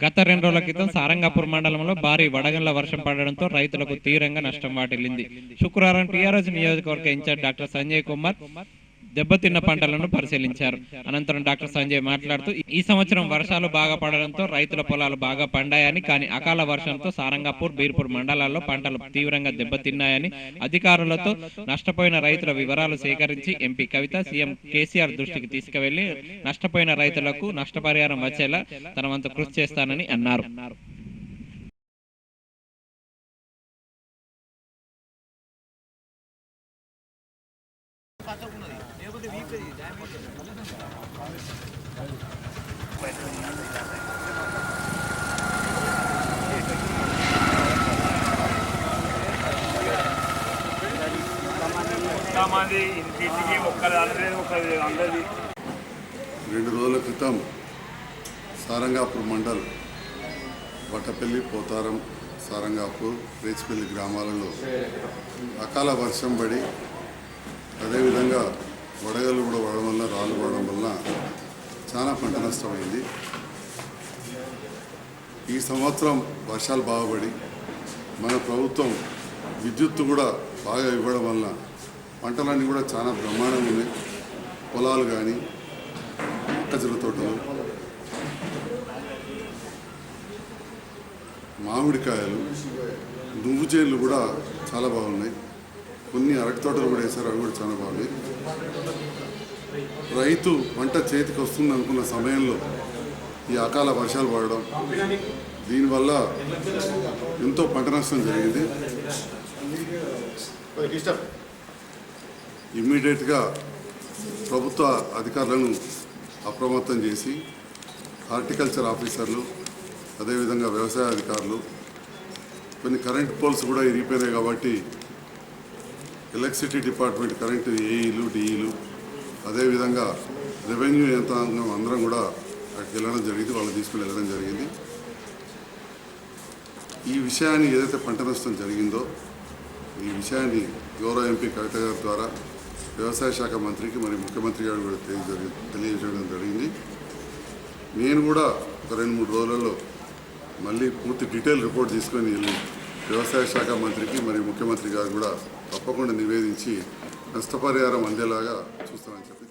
గత 2 రోజుల క్రితం సారంగాపూర్ మండలంలో భారీ వడగళ్ల వర్షం పడడంతో రైతులకు తీవ్రంగా నష్టం వాటిల్లింది. శుక్రవారం టీఆర్ఎస్ నియోజకవర్గ ఇన్ఛార్జ్ డాక్టర్ సంజయ్ కుమార్ దెబ్బతిన్న పంటలను పరిశీలించారు. అనంతరం డాక్టర్ సంజయ్ మాట్లాడుతూ ఈ సంవత్సరం వర్షాలు బాగా పడడంతో రైతుల పొలాలు బాగా పండాయని, కానీ అకాల వర్షంతో సారంగాపూర్, బీర్పూర్ మండలాల్లో పంటలు తీవ్రంగా దెబ్బతిన్నాయని, అధికారులతో నష్టపోయిన రైతుల వివరాలు సేకరించి ఎంపీ కవిత సీఎం కేసీఆర్ దృష్టికి తీసుకువెళ్లి నష్టపోయిన రైతులకు నష్టపరిహారం వచ్చేలా తన వంతు కృషి చేస్తానని అన్నారు. రెండు రోజుల క్రితం సారంగాపూర్ మండల్ వట్టపల్లి, పోతారం, సారంగాపూర్, రేచిపల్లి గ్రామాలలో అకాల వర్షం పడి అదేవిధంగా వడగళ్ళు కూడా పడడం వల్ల, రాళ్ళు పడడం వల్ల చాలా పంట నష్టమైంది. ఈ సంవత్సరం వర్షాలు బాగుపడి మన ప్రభుత్వం విద్యుత్తు కూడా బాగా ఇవ్వడం వల్ల పంటలన్నీ కూడా చాలా బ్రహ్మాండంగా ఉన్నాయి. పొలాలు కానీ, మొక్కజొన్న తోటలు, మామిడికాయలు, నువ్వు చేనులు కూడా చాలా బాగున్నాయి. కొన్ని అరటి తోటలు కూడా వేశారు, అవి కూడా చాలా బాగున్నాయి. రైతు పంట చేతికి వస్తుంది అనుకున్న సమయంలో ఈ అకాల వర్షాలు పడడం, దీనివల్ల ఎంతో పంట నష్టం జరిగింది. ఇమ్మీడియట్గా ప్రభుత్వ అధికారులను అప్రమత్తం చేసి హార్టికల్చర్ ఆఫీసర్లు, అదేవిధంగా వ్యవసాయ అధికారులు, కొన్ని కరెంట్ పోల్స్ కూడా ఇరిగిపోయినాయి కాబట్టి ఎలక్ట్రిసిటీ డిపార్ట్మెంట్ కరెంటు ఏఈలు, డిఈలు, అదేవిధంగా రెవెన్యూ యంత్రాంగం అందరం కూడా అక్కడికి వెళ్ళడం జరిగింది, వాళ్ళు తీసుకుని వెళ్ళడం జరిగింది. ఈ విషయాన్ని ఏదైతే పంట నష్టం జరిగిందో ఈ విషయాన్ని గౌరవ ఎంపీ కవిత గారి ద్వారా వ్యవసాయ శాఖ మంత్రికి మరియు ముఖ్యమంత్రి గారు కూడా తెలియజేయడం జరిగింది. నేను కూడా ఒక 2-3 రోజులలో మళ్ళీ పూర్తి డీటెయిల్ రిపోర్ట్ తీసుకొని వెళ్ళి వ్యవసాయ శాఖ మంత్రికి మరియు ముఖ్యమంత్రి గారు కూడా తప్పకుండా నివేదించి నష్టపరిహారం అందేలాగా చూస్తామని చెప్పి